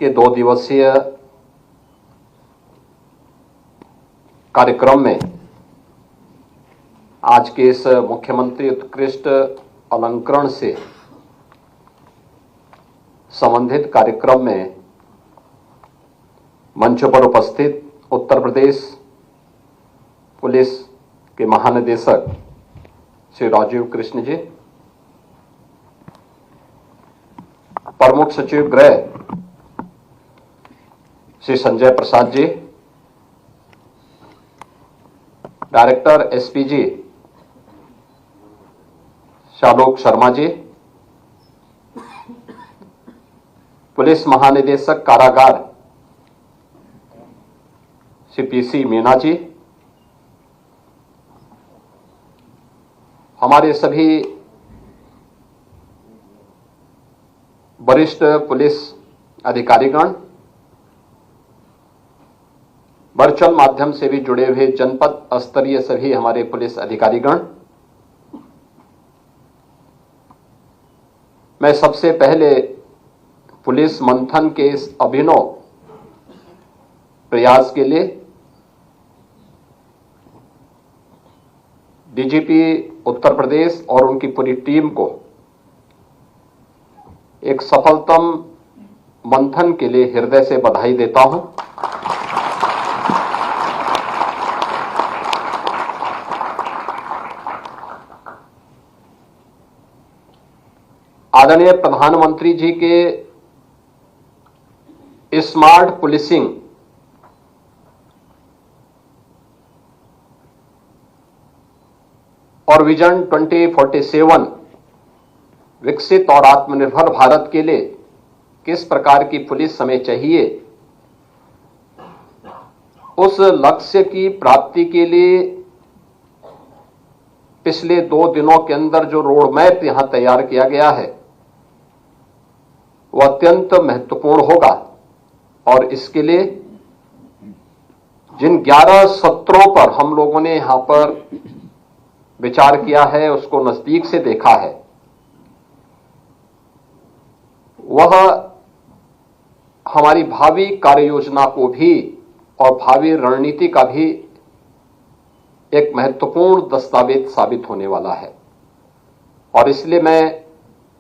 के 2 दिवसीय कार्यक्रम में आज के इस मुख्यमंत्री उत्कृष्ट अलंकरण से संबंधित कार्यक्रम में मंच पर उपस्थित उत्तर प्रदेश पुलिस के महानिदेशक श्री राजीव कृष्ण जी, प्रमुख सचिव गृह Shri Sanjay Prasad ji, director SPG शालोक Sharma ji, police महानिदेशक कारागार श्री पीसी मीना जी, हमारे सभी वरिष्ठ पुलिस अधिकारीगण, वर्चुअल माध्यम से भी जुड़े हुए जनपद स्तरीय सभी हमारे पुलिस अधिकारीगण, मैं सबसे पहले पुलिस मंथन के इस अभिनव प्रयास के लिए डीजीपी उत्तर प्रदेश और उनकी पूरी टीम को एक सफलतम मंथन के लिए हृदय से बधाई देता हूं। आदरणीय प्रधानमंत्री जी के स्मार्ट पुलिसिंग और विजन 2047 विकसित और आत्मनिर्भर भारत के लिए किस प्रकार की पुलिस हमें चाहिए, उस लक्ष्य की प्राप्ति के लिए पिछले 2 दिनों के अंदर जो रोड मैप यहां तैयार किया गया है वह अत्यंत महत्वपूर्ण होगा और इसके लिए जिन 11 सत्रों पर हम लोगों ने यहां पर विचार किया है, उसको नजदीक से देखा है, वह हमारी भावी कार्य योजना को भी और भावी रणनीति का भी एक महत्वपूर्ण दस्तावेज साबित होने वाला है। और इसलिए मैं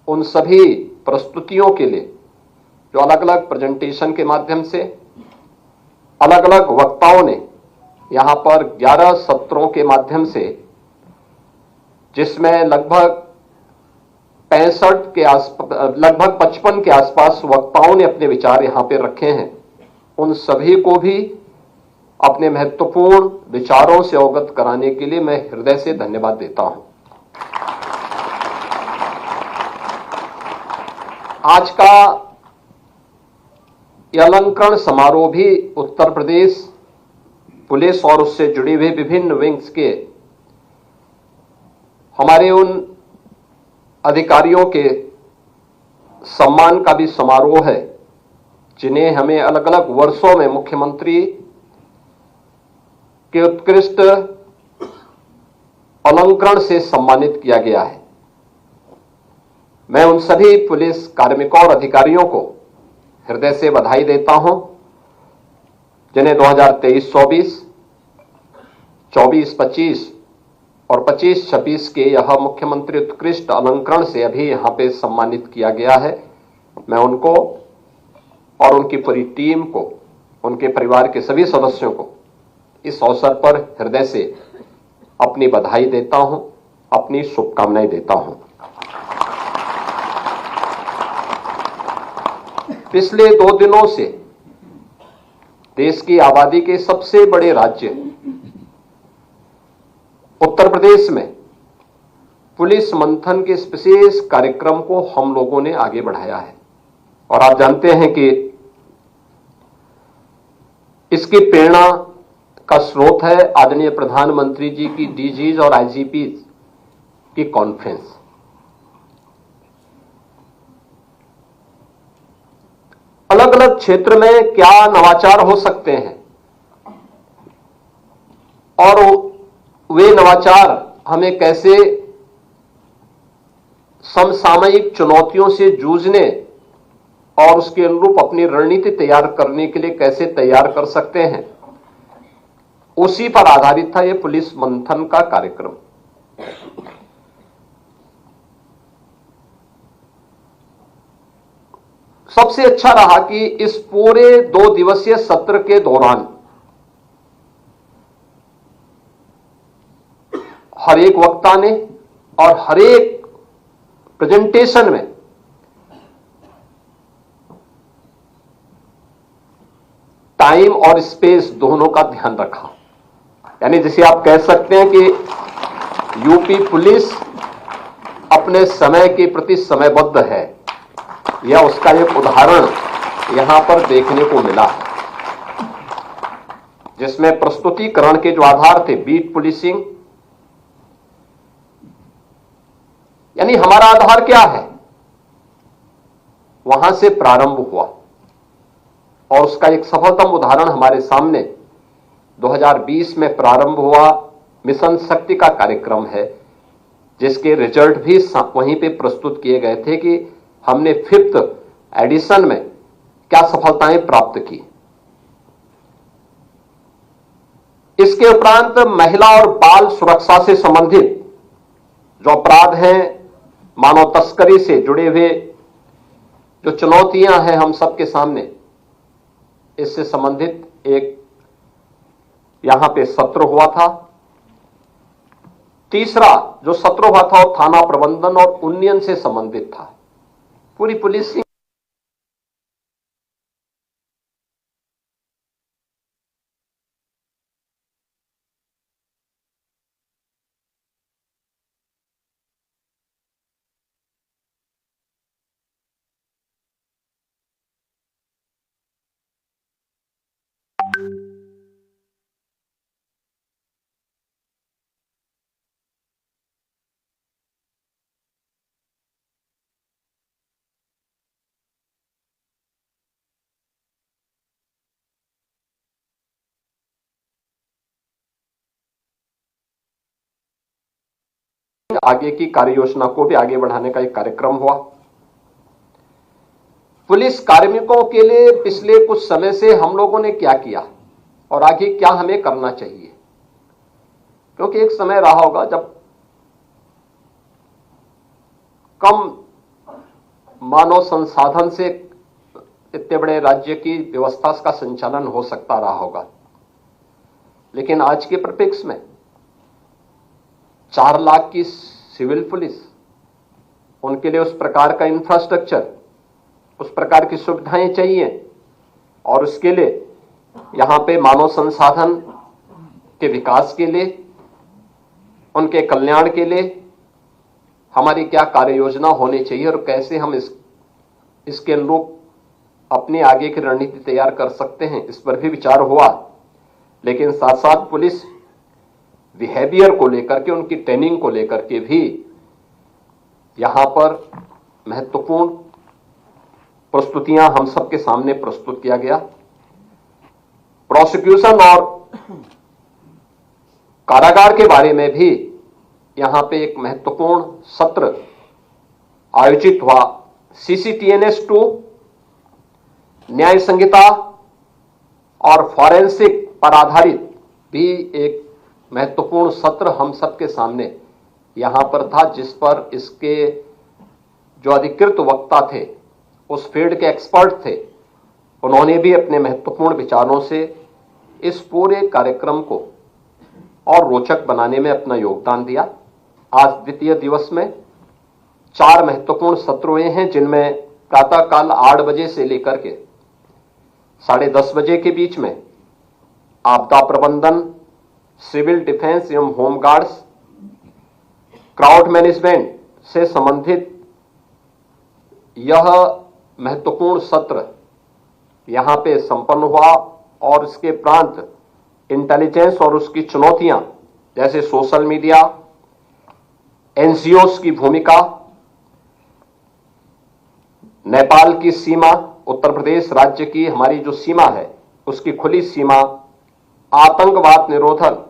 उन सभी प्रस्तुतियों के लिए जो अलग अलग प्रेजेंटेशन के माध्यम से अलग अलग वक्ताओं ने यहां पर 11 सत्रों के माध्यम से, जिसमें लगभग 65 के आसपास, लगभग 55 के आसपास वक्ताओं ने अपने विचार यहां पे रखे हैं, उन सभी को भी अपने महत्वपूर्ण विचारों से अवगत कराने के लिए मैं हृदय से धन्यवाद देता हूं। आज का यह अलंकरण समारोह भी उत्तर प्रदेश पुलिस और उससे जुड़ी हुई विभिन्न विंग्स के हमारे उन अधिकारियों के सम्मान का भी समारोह है जिन्हें हमें अलग अलग वर्षों में मुख्यमंत्री के उत्कृष्ट अलंकरण से सम्मानित किया गया है। मैं उन सभी पुलिस कार्मिकों और अधिकारियों को हृदय से बधाई देता हूं जिन्हें 2023-24, 24-25 और 25-26 के यह मुख्यमंत्री उत्कृष्ट अलंकरण से अभी यहां पे सम्मानित किया गया है। मैं उनको और उनकी पूरी टीम को, उनके परिवार के सभी सदस्यों को इस अवसर पर हृदय से अपनी बधाई देता हूं, अपनी शुभकामनाएं देता हूं। पिछले 2 दिनों से देश की आबादी के सबसे बड़े राज्य उत्तर प्रदेश में पुलिस मंथन के इस विशेष कार्यक्रम को हम लोगों ने आगे बढ़ाया है। और आप जानते हैं कि इसकी प्रेरणा का स्रोत है आदरणीय प्रधानमंत्री जी की डीजीज और आईजीपी की कॉन्फ्रेंस। अलग अलग क्षेत्र में क्या नवाचार हो सकते हैं और वे नवाचार हमें कैसे समसामयिक चुनौतियों से जूझने और उसके अनुरूप अपनी रणनीति तैयार करने के लिए कैसे तैयार कर सकते हैं, उसी पर आधारित था यह पुलिस मंथन का कार्यक्रम। सबसे अच्छा रहा कि इस पूरे 2 दिवसीय सत्र के दौरान हर एक वक्ता ने और हर एक प्रेजेंटेशन में टाइम और स्पेस दोनों का ध्यान रखा। यानी जिसे आप कह सकते हैं कि यूपी पुलिस अपने समय के प्रति समयबद्ध है, यह उसका एक उदाहरण यहां पर देखने को मिला है, जिसमें प्रस्तुतिकरण के जो आधार थे, बीट पुलिसिंग, यानी हमारा आधार क्या है, वहां से प्रारंभ हुआ और उसका एक सफलतम उदाहरण हमारे सामने 2020 में प्रारंभ हुआ मिशन शक्ति का कार्यक्रम है, जिसके रिजल्ट भी वहीं पे प्रस्तुत किए गए थे कि हमने 5th एडिशन में क्या सफलताएं प्राप्त की। इसके उपरांत महिला और बाल सुरक्षा से संबंधित जो अपराध हैं, मानव तस्करी से जुड़े हुए जो चुनौतियां हैं हम सबके सामने, इससे संबंधित एक यहां पे सत्र हुआ था। तीसरा जो सत्र हुआ था वो थाना प्रबंधन और उन्नयन से संबंधित था। पूरी पुलिस आगे की कार्य योजना को भी आगे बढ़ाने का एक कार्यक्रम हुआ। पुलिस कार्मिकों के लिए पिछले कुछ समय से हम लोगों ने क्या किया और आगे क्या हमें करना चाहिए, क्योंकि एक समय रहा होगा जब कम मानव संसाधन से इतने बड़े राज्य की व्यवस्था का संचालन हो सकता रहा होगा, लेकिन आज के परिप्रेक्ष्य में 4 लाख की सिविल पुलिस, उनके लिए उस प्रकार का इंफ्रास्ट्रक्चर, उस प्रकार की सुविधाएं चाहिए और उसके लिए यहां पे मानव संसाधन के विकास के लिए, उनके कल्याण के लिए हमारी क्या कार्य योजना होनी चाहिए और कैसे हम इसके अनुरूप अपने आगे की रणनीति तैयार कर सकते हैं, इस पर भी विचार हुआ। लेकिन साथ साथ पुलिस बिहेवियर को लेकर के, उनकी ट्रेनिंग को लेकर के भी यहां पर महत्वपूर्ण प्रस्तुतियां हम सबके सामने प्रस्तुत किया गया। प्रोसिक्यूशन और कारागार के बारे में भी यहां पे एक महत्वपूर्ण सत्र आयोजित हुआ। CCTNS-2, न्याय संहिता और फॉरेंसिक पर आधारित भी एक महत्वपूर्ण सत्र हम सबके सामने यहां पर था, जिस पर इसके जो अधिकृत वक्ता थे, उस फील्ड के एक्सपर्ट थे, उन्होंने भी अपने महत्वपूर्ण विचारों से इस पूरे कार्यक्रम को और रोचक बनाने में अपना योगदान दिया। आज द्वितीय दिवस में 4 महत्वपूर्ण सत्र हुए हैं, जिनमें प्रातःकाल 8 बजे से लेकर के 10:30 बजे के बीच में आपदा प्रबंधन, सिविल डिफेंस एवं होमगार्ड्स, क्राउड मैनेजमेंट से संबंधित यह महत्वपूर्ण सत्र यहां पे संपन्न हुआ और इसके प्रांत इंटेलिजेंस और उसकी चुनौतियां, जैसे सोशल मीडिया, एनजीओस की भूमिका, नेपाल की सीमा, उत्तर प्रदेश राज्य की हमारी जो सीमा है उसकी खुली सीमा, आतंकवाद निरोधन,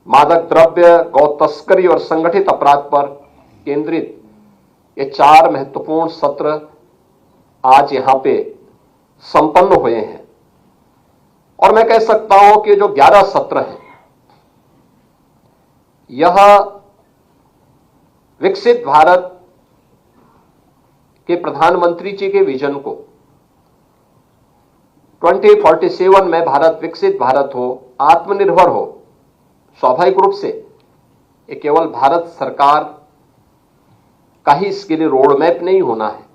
मादक द्रव्य, गौ तस्करी और संगठित अपराध पर केंद्रित ये 4 महत्वपूर्ण सत्र आज यहां पे संपन्न हुए हैं। और मैं कह सकता हूं कि जो 11 सत्र हैं, यह विकसित भारत के प्रधानमंत्री जी के विजन को 2047 में भारत विकसित भारत हो, आत्मनिर्भर हो, स्वाभाविक रूप से ये केवल भारत सरकार का ही इसके लिए रोड मैप नहीं होना है,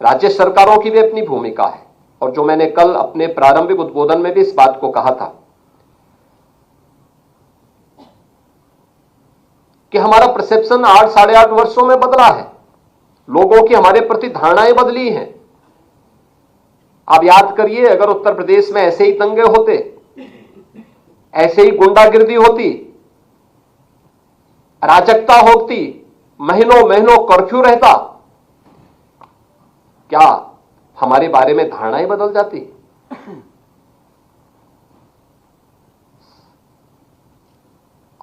राज्य सरकारों की भी अपनी भूमिका है। और जो मैंने कल अपने प्रारंभिक उद्बोधन में भी इस बात को कहा था कि हमारा परसेप्शन 8 साढ़े 8 वर्षों में बदला है, लोगों की हमारे प्रति धारणाएं बदली हैं। आप याद करिए, अगर उत्तर प्रदेश में ऐसे ही दंगे होते, ऐसे ही गुंडागिर्दी होती, अराजकता होती, महीनों महीनों कर्फ्यू रहता, क्या हमारे बारे में धारणाएं बदल जाती?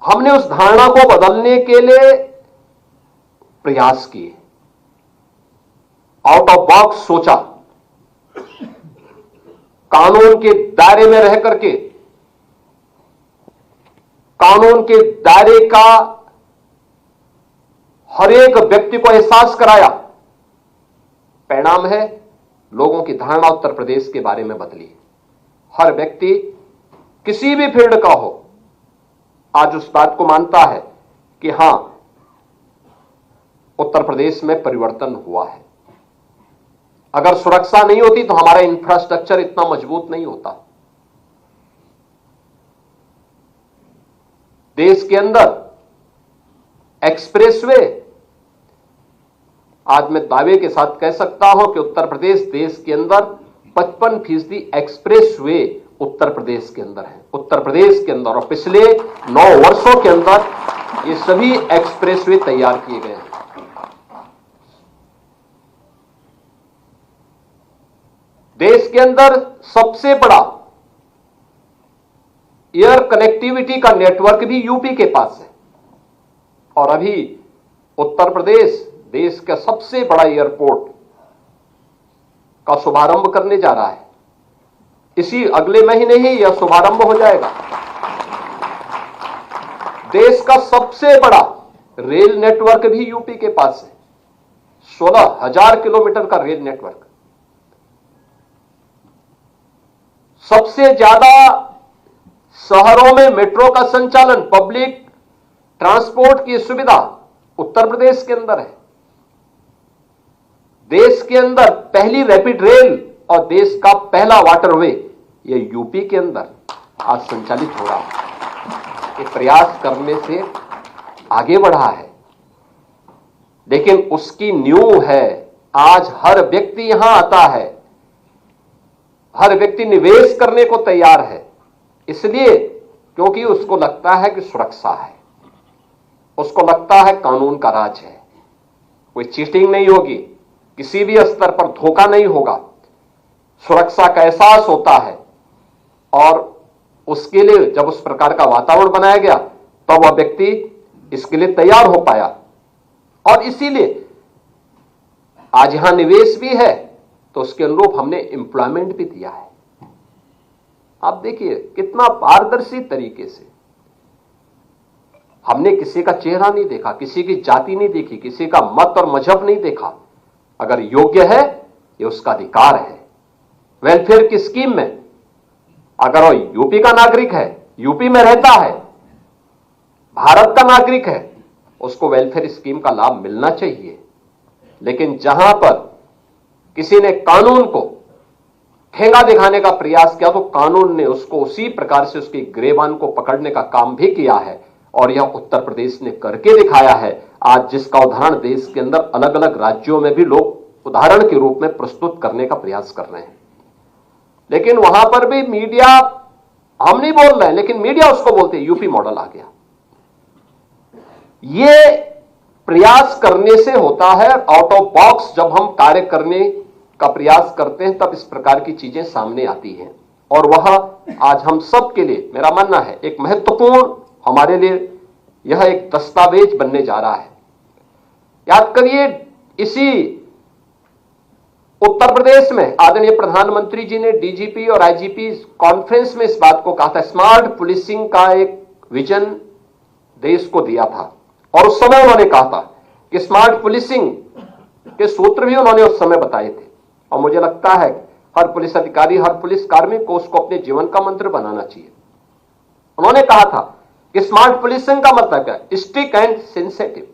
हमने उस धारणा को बदलने के लिए प्रयास किए, आउट ऑफ बॉक्स सोचा, कानून के दायरे में रह करके कानून के दायरे का हर एक व्यक्ति को एहसास कराया। परिणाम है, लोगों की धारणा उत्तर प्रदेश के बारे में बदली। हर व्यक्ति किसी भी फील्ड का हो, आज उस बात को मानता है कि हां, उत्तर प्रदेश में परिवर्तन हुआ है। अगर सुरक्षा नहीं होती तो हमारा इंफ्रास्ट्रक्चर इतना मजबूत नहीं होता। देश के अंदर एक्सप्रेसवे, आज मैं दावे के साथ कह सकता हूं कि उत्तर प्रदेश देश के अंदर 55% एक्सप्रेसवे उत्तर प्रदेश के अंदर है। उत्तर प्रदेश के अंदर और पिछले 9 वर्षों के अंदर ये सभी एक्सप्रेसवे तैयार किए गए हैं। देश के अंदर सबसे बड़ा एयर कनेक्टिविटी का नेटवर्क भी यूपी के पास है। और अभी उत्तर प्रदेश देश का सबसे बड़ा एयरपोर्ट का शुभारंभ करने जा रहा है। इसी अगले महीने ही यह शुभारंभ हो जाएगा। देश का सबसे बड़ा रेल नेटवर्क भी यूपी के पास है, 16,000 किलोमीटर का रेल नेटवर्क। सबसे ज्यादा शहरों में मेट्रो का संचालन, पब्लिक ट्रांसपोर्ट की सुविधा उत्तर प्रदेश के अंदर है। देश के अंदर पहली रैपिड रेल और देश का पहला वाटरवे ये यूपी के अंदर आज संचालित हो रहा है। ये प्रयास करने से आगे बढ़ा है, लेकिन उसकी नींव है आज हर व्यक्ति यहां आता है, हर व्यक्ति निवेश करने को तैयार है। इसलिए क्योंकि उसको लगता है कि सुरक्षा है, उसको लगता है कानून का राज है, कोई चीटिंग नहीं होगी, किसी भी स्तर पर धोखा नहीं होगा, सुरक्षा का एहसास होता है। और उसके लिए जब उस प्रकार का वातावरण बनाया गया तो वह व्यक्ति इसके लिए तैयार हो पाया। और इसीलिए आज यहां निवेश भी है तो उसके अनुरूप हमने एम्प्लॉयमेंट भी दिया है। आप देखिए कितना पारदर्शी तरीके से हमने किसी का चेहरा नहीं देखा, किसी की जाति नहीं देखी, किसी का मत और मजहब नहीं देखा। अगर योग्य है ये उसका अधिकार है। वेलफेयर की स्कीम में अगर वो यूपी का नागरिक है, यूपी में रहता है, भारत का नागरिक है, उसको वेलफेयर स्कीम का लाभ मिलना चाहिए। लेकिन जहां पर किसी ने कानून को ठेंगा दिखाने का प्रयास किया तो कानून ने उसको उसी प्रकार से उसकी गिरेबान को पकड़ने का काम भी किया है। और यह उत्तर प्रदेश ने करके दिखाया है, आज जिसका उदाहरण देश के अंदर अलग अलग राज्यों में भी लोग उदाहरण के रूप में प्रस्तुत करने का प्रयास कर रहे हैं। लेकिन वहां पर भी मीडिया, हम नहीं बोल रहे हैं लेकिन मीडिया उसको बोलते हैं यूपी मॉडल आ गया। ये प्रयास करने से होता है, आउट ऑफ बॉक्स जब हम कार्य करने का प्रयास करते हैं तब इस प्रकार की चीजें सामने आती हैं। और वह आज हम सब के लिए, मेरा मानना है, एक महत्वपूर्ण, हमारे लिए यह एक दस्तावेज बनने जा रहा है। याद करिए, इसी उत्तर प्रदेश में आदरणीय प्रधानमंत्री जी ने डीजीपी और आईजीपी कॉन्फ्रेंस में इस बात को कहा था, स्मार्ट पुलिसिंग का एक विजन देश को दिया था। और उस समय उन्होंने कहा था कि स्मार्ट पुलिसिंग के सूत्र भी उन्होंने उस समय बताए थे। और मुझे लगता है हर पुलिस अधिकारी, हर पुलिस कार्मिक को उसको अपने जीवन का मंत्र बनाना चाहिए। उन्होंने कहा था कि स्मार्ट पुलिसिंग का मतलब क्या है? Strict and sensitive,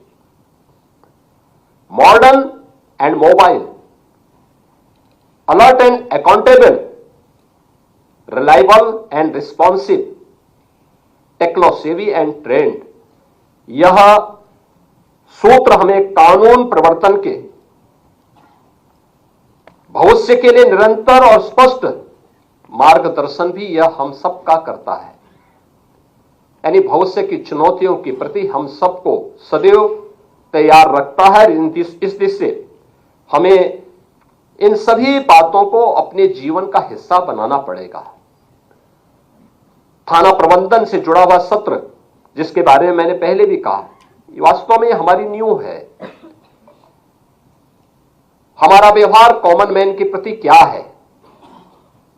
modern and mobile, alert and accountable, reliable and responsive, techno savvy and trained. यह सूत्र हमें कानून प्रवर्तन के भविष्य के लिए निरंतर और स्पष्ट मार्गदर्शन भी यह हम सबका करता है। यानी भविष्य की चुनौतियों के प्रति हम सबको सदैव तैयार रखता है। इस दृष्टि से हमें इन सभी बातों को अपने जीवन का हिस्सा बनाना पड़ेगा। थाना प्रबंधन से जुड़ा हुआ सत्र, जिसके बारे में मैंने पहले भी कहा, वास्तव में हमारी नींव है। हमारा व्यवहार कॉमन मैन के प्रति क्या है,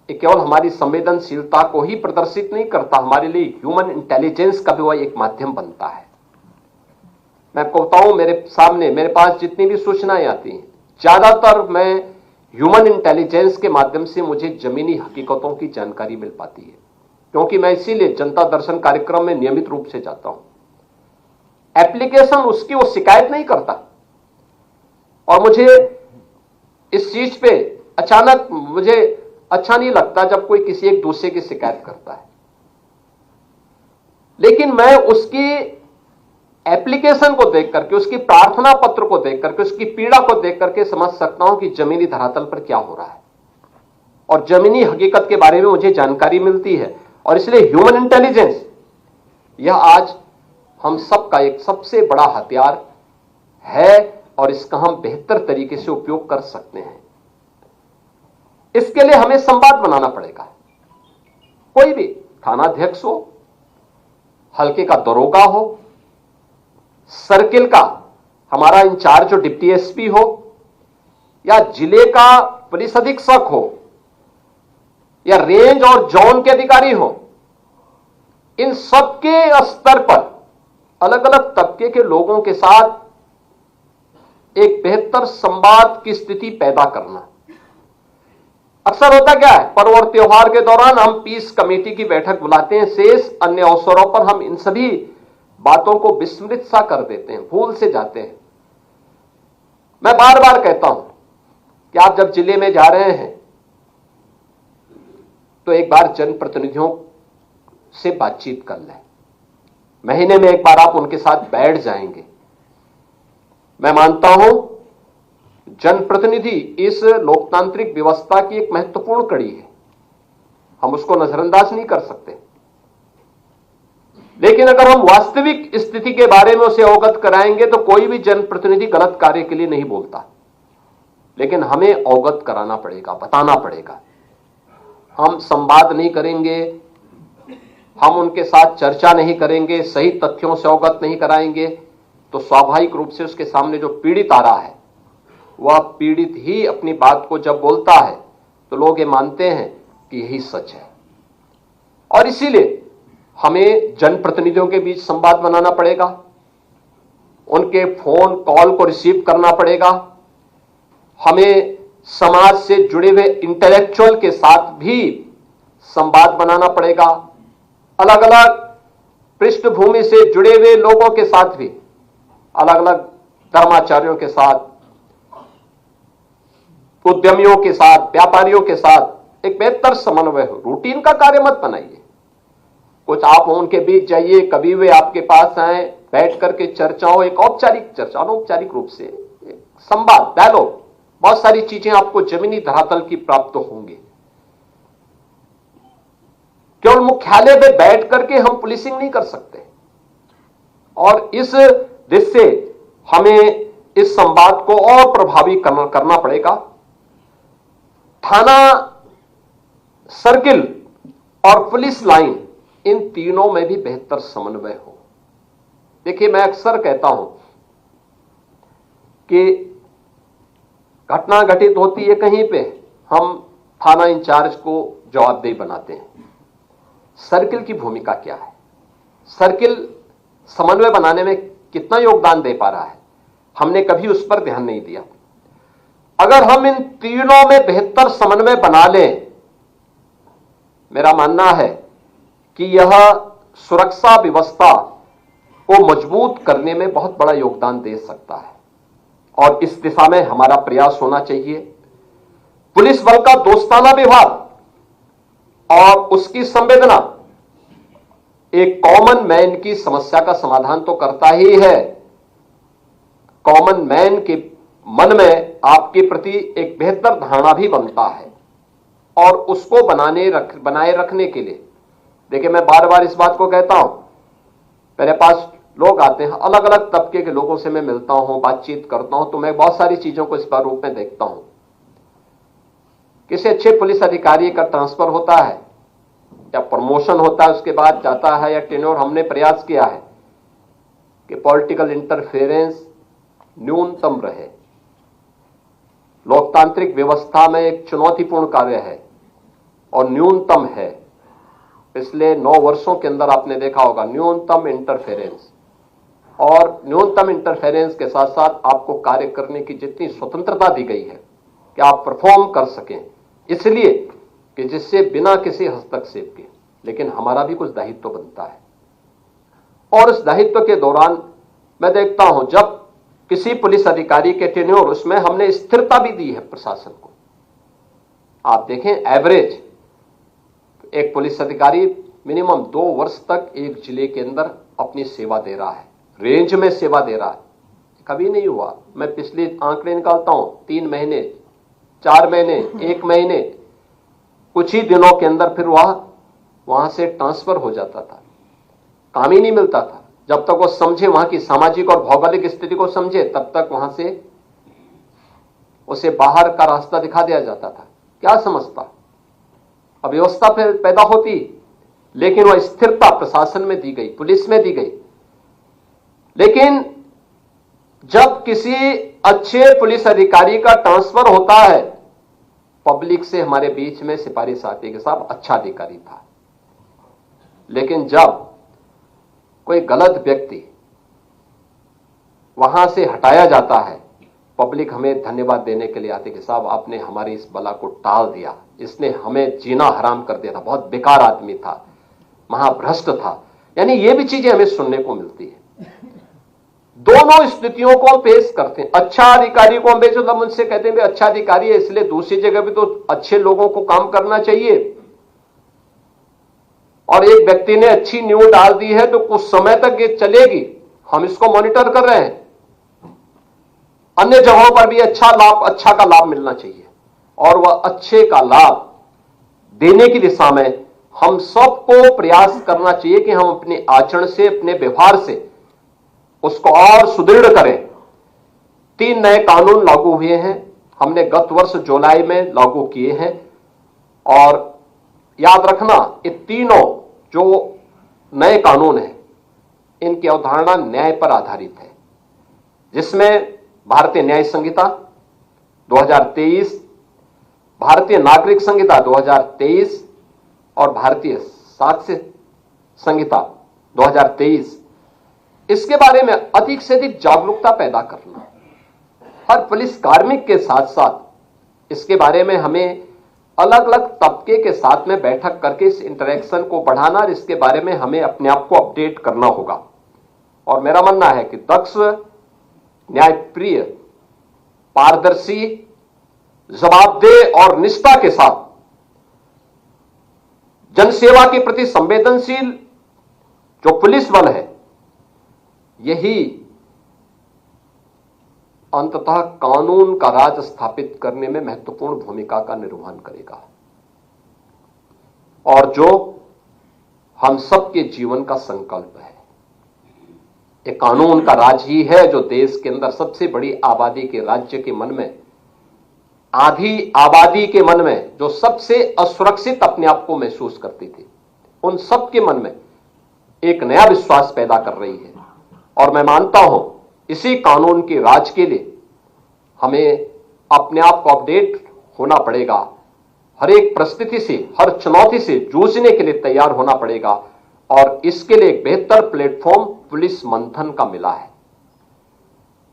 ये केवल हमारी संवेदनशीलता को ही प्रदर्शित नहीं करता, हमारे लिए ह्यूमन इंटेलिजेंस का भी वह एक माध्यम बनता है। मैं आपको बताऊं, मेरे पास जितनी भी सूचनाएं आती हैं, ज्यादातर मैं ह्यूमन इंटेलिजेंस के माध्यम से मुझे जमीनी हकीकतों की जानकारी मिल पाती है, क्योंकि मैं इसीलिए जनता दर्शन कार्यक्रम में नियमित रूप से जाता हूं। एप्लीकेशन उसकी वो शिकायत नहीं करता, और मुझे इस चीज पे अचानक मुझे अच्छा नहीं लगता जब कोई किसी एक दूसरे की शिकायत करता है, लेकिन मैं उसकी एप्लीकेशन को देख करके, उसकी प्रार्थना पत्र को देख करके, उसकी पीड़ा को देख करके समझ सकता हूं कि जमीनी धरातल पर क्या हो रहा है, और जमीनी हकीकत के बारे में मुझे जानकारी मिलती है। और इसलिए ह्यूमन इंटेलिजेंस यह आज हम सबका एक सबसे बड़ा हथियार है, और इसका हम बेहतर तरीके से उपयोग कर सकते हैं। इसके लिए हमें संवाद बनाना पड़ेगा। कोई भी थानाध्यक्ष हो, हल्के का दरोगा हो, सर्किल का हमारा इंचार्ज जो डिप्टी एसपी हो, या जिले का पुलिस अधीक्षक हो, या रेंज और जोन के अधिकारी हो, इन सबके स्तर पर अलग अलग तबके के लोगों के साथ एक बेहतर संवाद की स्थिति पैदा करना। अक्सर होता क्या है, पर्व और त्योहार के दौरान हम पीस कमेटी की बैठक बुलाते हैं, शेष अन्य अवसरों पर हम इन सभी बातों को विस्मृत सा कर देते हैं, भूल से जाते हैं। मैं बार बार कहता हूं कि आप जब जिले में जा रहे हैं तो एक बार जनप्रतिनिधियों से बातचीत कर लें। महीने में एक बार आप उनके साथ बैठ जाएंगे। मैं मानता हूं जनप्रतिनिधि इस लोकतांत्रिक व्यवस्था की एक महत्वपूर्ण कड़ी है, हम उसको नजरअंदाज नहीं कर सकते। लेकिन अगर हम वास्तविक स्थिति के बारे में उसे अवगत कराएंगे तो कोई भी जनप्रतिनिधि गलत कार्य के लिए नहीं बोलता, लेकिन हमें अवगत कराना पड़ेगा, बताना पड़ेगा। हम संवाद नहीं करेंगे, हम उनके साथ चर्चा नहीं करेंगे, सही तथ्यों से अवगत नहीं कराएंगे, तो स्वाभाविक रूप से उसके सामने जो पीड़ित आ रहा है वह पीड़ित ही अपनी बात को जब बोलता है तो लोग ये मानते हैं कि यही सच है। और इसीलिए हमें जनप्रतिनिधियों के बीच संवाद बनाना पड़ेगा, उनके फोन कॉल को रिसीव करना पड़ेगा, हमें समाज से जुड़े हुए इंटेलेक्चुअल के साथ भी संवाद बनाना पड़ेगा, अलग अलग पृष्ठभूमि से जुड़े हुए लोगों के साथ भी, अलग अलग धर्माचार्यों के साथ, उद्यमियों के साथ, व्यापारियों के साथ एक बेहतर समन्वय हो। रूटीन का कार्य मत बनाइए, कुछ आप उनके बीच जाइए, कभी वे आपके पास आए, बैठ करके चर्चा हो, एक औपचारिक चर्चा, अनौपचारिक रूप से एक संवाद, डायलॉग, बहुत सारी चीजें आपको जमीनी धरातल की प्राप्त होंगी। केवल मुख्यालय में बैठ करके हम पुलिसिंग नहीं कर सकते, और इस दृष्टि से हमें इस संवाद को और प्रभावी करना पड़ेगा। थाना, सर्किल और पुलिस लाइन, इन तीनों में भी बेहतर समन्वय हो। देखिए, मैं अक्सर कहता हूं कि घटना घटित होती है कहीं पे, हम थाना इंचार्ज को जवाबदेही बनाते हैं। सर्किल की भूमिका क्या है? सर्किल समन्वय बनाने में कितना योगदान दे पा रहा है? हमने कभी उस पर ध्यान नहीं दिया। अगर हम इन तीनों में बेहतर समन्वय बना लें, मेरा मानना है कि यह सुरक्षा व्यवस्था को मजबूत करने में बहुत बड़ा योगदान दे सकता है, और इस दिशा में हमारा प्रयास होना चाहिए। पुलिस बल का दोस्ताना व्यवहार और उसकी संवेदना एक कॉमन मैन की समस्या का समाधान तो करता ही है। कॉमन मैन के मन में आपके प्रति एक बेहतर धारणा भी बनता है, और उसको बनाए रखने के लिए, देखिए मैं बार बार इस बात को कहता हूं, मेरे पास लोग आते हैं, अलग अलग तबके के लोगों से मैं मिलता हूं, बातचीत करता हूं, तो मैं बहुत सारी चीजों को इस बार रूप में देखता हूं। किसी अच्छे पुलिस अधिकारी का ट्रांसफर होता है या प्रमोशन होता है, उसके बाद जाता है, या टेन्योर, हमने प्रयास किया है कि पॉलिटिकल इंटरफेरेंस न्यूनतम रहे। लोकतांत्रिक व्यवस्था में एक चुनौतीपूर्ण कार्य है और न्यूनतम है। पिछले 9 वर्षों के अंदर आपने देखा होगा न्यूनतम इंटरफेरेंस, और न्यूनतम इंटरफेरेंस के साथ साथ आपको कार्य करने की जितनी स्वतंत्रता दी गई है कि आप परफॉर्म कर सकें, इसलिए कि जिससे बिना किसी हस्तक्षेप के, लेकिन हमारा भी कुछ दायित्व बनता है। और उस दायित्व के दौरान मैं देखता हूं, जब किसी पुलिस अधिकारी के टेन्योर, उसमें हमने स्थिरता भी दी है प्रशासन को। आप देखें, एवरेज एक पुलिस अधिकारी मिनिमम 2 वर्ष तक एक जिले के अंदर अपनी सेवा दे रहा है, रेंज में सेवा दे रहा है। कभी नहीं हुआ, मैं पिछले आंकड़े निकालता हूं, 3 महीने, 4 महीने, 1 महीने, कुछ ही दिनों के अंदर फिर वहां से ट्रांसफर हो जाता था। काम ही नहीं मिलता था। जब तक वो समझे, वहां की सामाजिक और भौगोलिक स्थिति को समझे, तब तक वहां से उसे बाहर का रास्ता दिखा दिया जाता था। क्या समझता? अव्यवस्था फिर पैदा होती, लेकिन वह स्थिरता प्रशासन में दी गई, पुलिस में दी गई। लेकिन जब किसी अच्छे पुलिस अधिकारी का ट्रांसफर होता है, पब्लिक से हमारे बीच में सिफारिश आती है कि साहब अच्छा अधिकारी था। लेकिन जब कोई गलत व्यक्ति वहां से हटाया जाता है, पब्लिक हमें धन्यवाद देने के लिए आती है कि साहब आपने हमारी इस बला को टाल दिया, इसने हमें जीना हराम कर दिया था, बहुत बेकार आदमी था, महाभ्रष्ट था। यानी ये भी चीजें हमें सुनने को मिलती है। दोनों स्थितियों को पेश करते हैं। अच्छा अधिकारी को हम बेशुदा मुझसे कहते हैं अच्छा अधिकारी है, इसलिए दूसरी जगह भी तो अच्छे लोगों को काम करना चाहिए। और एक व्यक्ति ने अच्छी न्यूज डाल दी है तो कुछ समय तक ये चलेगी, हम इसको मॉनिटर कर रहे हैं। अन्य जगहों पर भी अच्छा का लाभ मिलना चाहिए, और वह अच्छे का लाभ देने की दिशा में हम सबको प्रयास करना चाहिए कि हम अपने आचरण से, अपने व्यवहार से उसको और सुदृढ़ करें। 3 नए कानून लागू हुए हैं, हमने गत वर्ष जुलाई में लागू किए हैं। और याद रखना, ये तीनों जो नए कानून हैं, इनकी अवधारणा न्याय पर आधारित है, जिसमें भारतीय न्याय संहिता 2023, भारतीय नागरिक संहिता 2023 और भारतीय साक्ष्य संहिता 2023, इसके बारे में अधिक से अधिक जागरूकता पैदा करना। हर पुलिस कार्मिक के साथ साथ इसके बारे में हमें अलग अलग तबके के साथ में बैठक करके इस इंटरेक्शन को बढ़ाना, और इसके बारे में हमें अपने आप को अपडेट करना होगा। और मेरा मानना है कि दक्ष, न्यायप्रिय, पारदर्शी, जवाबदेह और निष्ठा के साथ जनसेवा के प्रति संवेदनशील जो पुलिस बल है, यही अंततः कानून का राज स्थापित करने में महत्वपूर्ण भूमिका का निर्वहन करेगा, और जो हम सबके जीवन का संकल्प है। ये कानून का राज ही है जो देश के अंदर सबसे बड़ी आबादी के राज्य के मन में, आधी आबादी के मन में, जो सबसे असुरक्षित अपने आप को महसूस करती थी, उन सबके मन में एक नया विश्वास पैदा कर रही है। और मैं मानता हूं इसी कानून के राज के लिए हमें अपने आप को अपडेट होना पड़ेगा, हर एक परिस्थिति से, हर चुनौती से जूझने के लिए तैयार होना पड़ेगा और इसके लिए एक बेहतर प्लेटफॉर्म पुलिस मंथन का मिला है।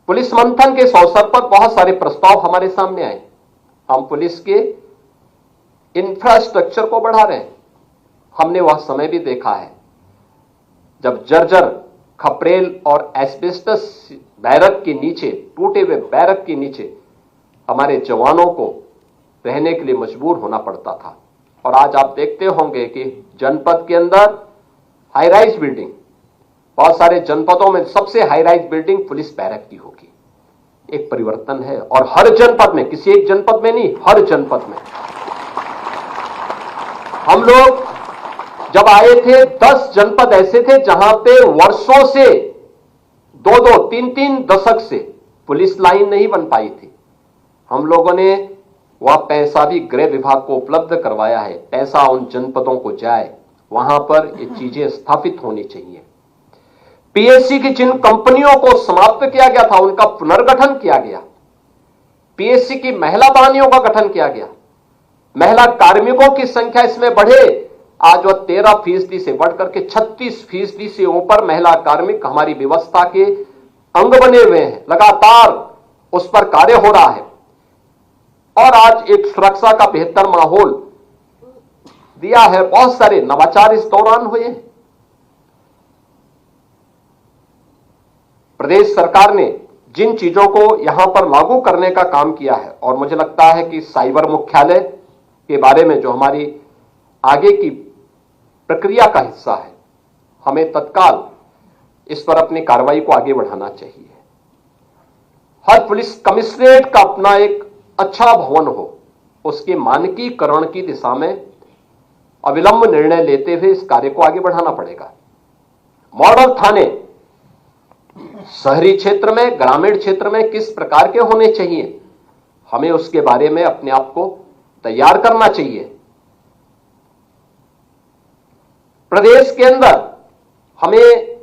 पुलिस मंथन के इस अवसर पर बहुत सारे प्रस्ताव हमारे सामने आए। हम पुलिस के इंफ्रास्ट्रक्चर को बढ़ा रहे हैं। हमने वह समय भी देखा है जब जर्जर, खपरेल और एस्बेस्टस बैरक के नीचे, टूटे हुए बैरक के नीचे हमारे जवानों को रहने के लिए मजबूर होना पड़ता था। और आज आप देखते होंगे कि जनपद के अंदर हाई राइज बिल्डिंग, बहुत सारे जनपदों में सबसे high rise building police barrack की होगी। एक परिवर्तन है और हर जनपद में, किसी एक जनपद में नहीं, हर जनपद में। हम लोग जब आए थे 10 जनपद ऐसे थे जहां पे वर्षों से 2-2, 3-3 दशक से पुलिस लाइन नहीं बन पाई थी। हम लोगों ने वह पैसा भी गृह विभाग को उपलब्ध करवाया है। पैसा उन जनपदों को जाए, वहां पर ये चीजें स्थापित होनी चाहिए। पीएससी की जिन कंपनियों को समाप्त किया गया था उनका पुनर्गठन किया गया। पीएससी की महिला वाहिनियों का गठन किया गया। महिला कार्मिकों की संख्या इसमें बढ़े। आज वह 13% से बढ़कर के 36% से ऊपर महिला कार्मिक हमारी व्यवस्था के अंग बने हुए हैं। लगातार उस पर कार्य हो रहा है और आज एक सुरक्षा का बेहतर माहौल दिया है। बहुत सारे नवाचार इस दौरान हुए हैं। प्रदेश सरकार ने जिन चीजों को यहां पर लागू करने का काम किया है, और मुझे लगता है कि साइबर मुख्यालय के बारे में जो हमारी आगे की प्रक्रिया का हिस्सा है, हमें तत्काल इस पर अपनी कार्रवाई को आगे बढ़ाना चाहिए। हर पुलिस कमिश्नरेट का अपना एक अच्छा भवन हो, उसके मानकीकरण की दिशा में अविलंब निर्णय लेते हुए इस कार्य को आगे बढ़ाना पड़ेगा। मॉडल थाने शहरी क्षेत्र में, ग्रामीण क्षेत्र में किस प्रकार के होने चाहिए, हमें उसके बारे में अपने आप को तैयार करना चाहिए। प्रदेश के अंदर हमें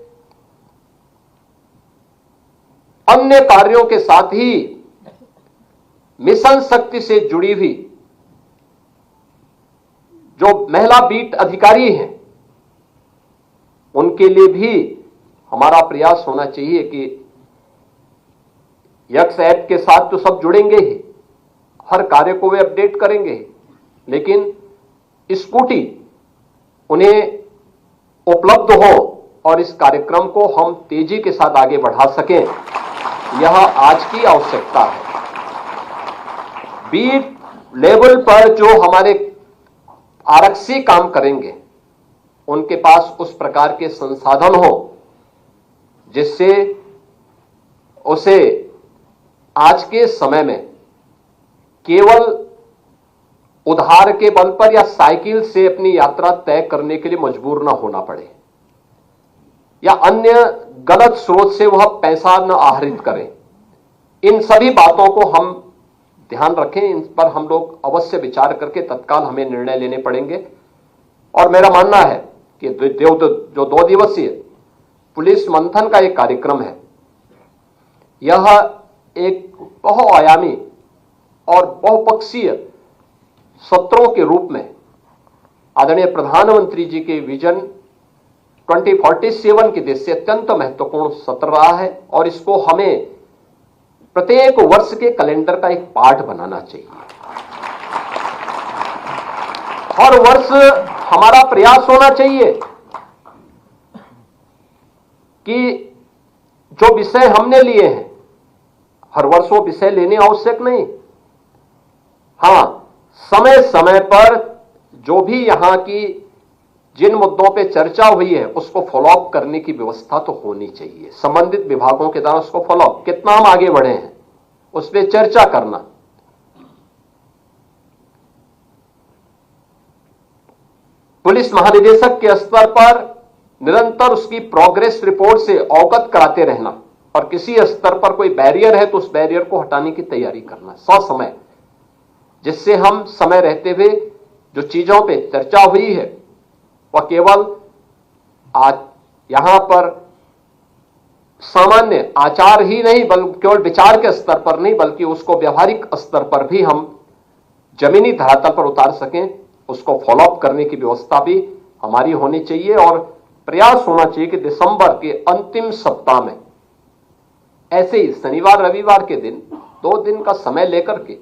अन्य कार्यों के साथ ही मिशन शक्ति से जुड़ी हुई जो महिला बीट अधिकारी हैं, उनके लिए भी हमारा प्रयास होना चाहिए कि यक्स ऐप के साथ तो सब जुड़ेंगे ही, हर कार्य को वे अपडेट करेंगे, लेकिन स्कूटी उन्हें उपलब्ध हो और इस कार्यक्रम को हम तेजी के साथ आगे बढ़ा सकें, यह आज की आवश्यकता है। बीट लेवल पर जो हमारे आरक्षी काम करेंगे, उनके पास उस प्रकार के संसाधन हो जिससे उसे आज के समय में केवल उधार के बल पर या साइकिल से अपनी यात्रा तय करने के लिए मजबूर न होना पड़े या अन्य गलत स्रोत से वह पैसा न आहरित करें। इन सभी बातों को हम ध्यान रखें, इन पर हम लोग अवश्य विचार करके तत्काल हमें निर्णय लेने पड़ेंगे। और मेरा मानना है कि जो 2 दिवसीय पुलिस मंथन का एक कार्यक्रम है, यह एक बहुआयामी और बहुपक्षीय सत्रों के रूप में आदरणीय प्रधानमंत्री जी के विजन 2047 की दृष्टि से अत्यंत महत्वपूर्ण सत्र रहा है और इसको हमें प्रत्येक वर्ष के कैलेंडर का एक पार्ट बनाना चाहिए। हर वर्ष हमारा प्रयास होना चाहिए कि जो विषय हमने लिए हैं, हर वर्ष वो विषय लेने आवश्यक नहीं। हां, समय समय पर जो भी यहां की जिन मुद्दों पे चर्चा हुई है उसको फॉलोअप करने की व्यवस्था तो होनी चाहिए। संबंधित विभागों के द्वारा उसको फॉलोअप, कितना हम आगे बढ़े हैं उस पर चर्चा करना। पुलिस महानिदेशक के स्तर पर निरंतर उसकी प्रोग्रेस रिपोर्ट से अवगत कराते रहना और किसी स्तर पर कोई बैरियर है तो उस बैरियर को हटाने की तैयारी करना ससमय, जिससे हम समय रहते हुए जो चीजों पे चर्चा हुई है वह केवल आज यहां पर सामान्य आचार ही नहीं, बल्कि केवल विचार के स्तर पर नहीं, बल्कि उसको व्यवहारिक स्तर पर भी हम जमीनी धरातल पर उतार सकें, उसको फॉलोअप करने की व्यवस्था भी हमारी होनी चाहिए। और प्रयास होना चाहिए कि दिसंबर के अंतिम सप्ताह में ऐसे ही शनिवार रविवार के दिन 2 दिन का समय लेकर के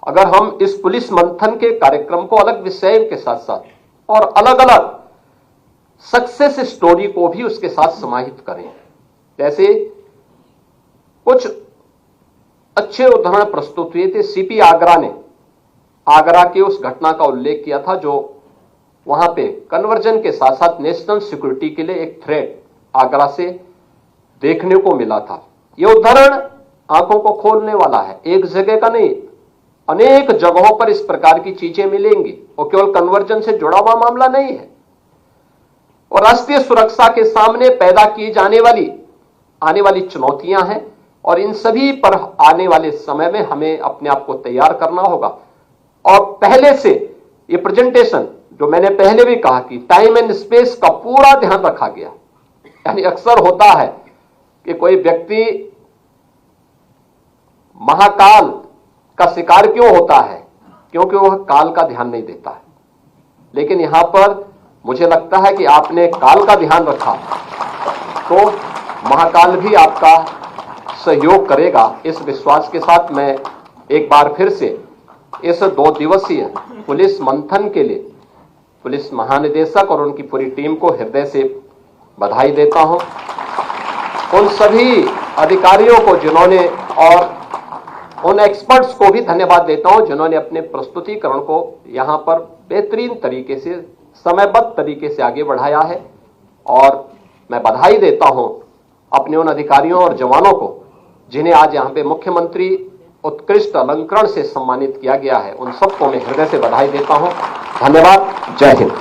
अगर हम इस पुलिस मंथन के कार्यक्रम को अलग विषय के साथ साथ और अलग अलग सक्सेस स्टोरी को भी उसके साथ समाहित करें। जैसे कुछ अच्छे उदाहरण प्रस्तुत हुए थे। सीपी आगरा ने आगरा की उस घटना का उल्लेख किया था जो वहां पे कन्वर्जन के साथ साथ नेशनल सिक्योरिटी के लिए एक थ्रेट आगरा से देखने को मिला था। यह उदाहरण आंखों को खोलने वाला है। एक जगह का नहीं, अनेक जगहों पर इस प्रकार की चीजें मिलेंगी और केवल कन्वर्जन से जुड़ा हुआ मामला नहीं है। और राष्ट्रीय सुरक्षा के सामने पैदा की जाने वाली आने वाली चुनौतियां हैं और इन सभी पर आने वाले समय में हमें अपने आप को तैयार करना होगा। और पहले से ये प्रेजेंटेशन जो मैंने पहले भी कहा कि टाइम एंड स्पेस का पूरा ध्यान रखा गया। यानी अक्सर होता है कि कोई व्यक्ति महाकाल का शिकार क्यों होता है, क्योंकि वह काल का ध्यान नहीं देता है। लेकिन यहां पर मुझे लगता है कि आपने काल का ध्यान रखा तो महाकाल भी आपका सहयोग करेगा। इस विश्वास के साथ मैं एक बार फिर से इस 2 दिवसीय पुलिस मंथन के लिए पुलिस महानिदेशक और उनकी पूरी टीम को हृदय से बधाई देता हूं। उन सभी अधिकारियों को जिन्होंने और उन एक्सपर्ट्स को भी धन्यवाद देता हूं जिन्होंने अपने प्रस्तुतिकरण को यहां पर बेहतरीन तरीके से समयबद्ध तरीके से आगे बढ़ाया है। और मैं बधाई देता हूं अपने उन अधिकारियों और जवानों को जिन्हें आज यहां पे मुख्यमंत्री उत्कृष्ट अलंकरण से सम्मानित किया गया है। उन सबको मैं हृदय से बधाई देता हूं। धन्यवाद। जय हिंद।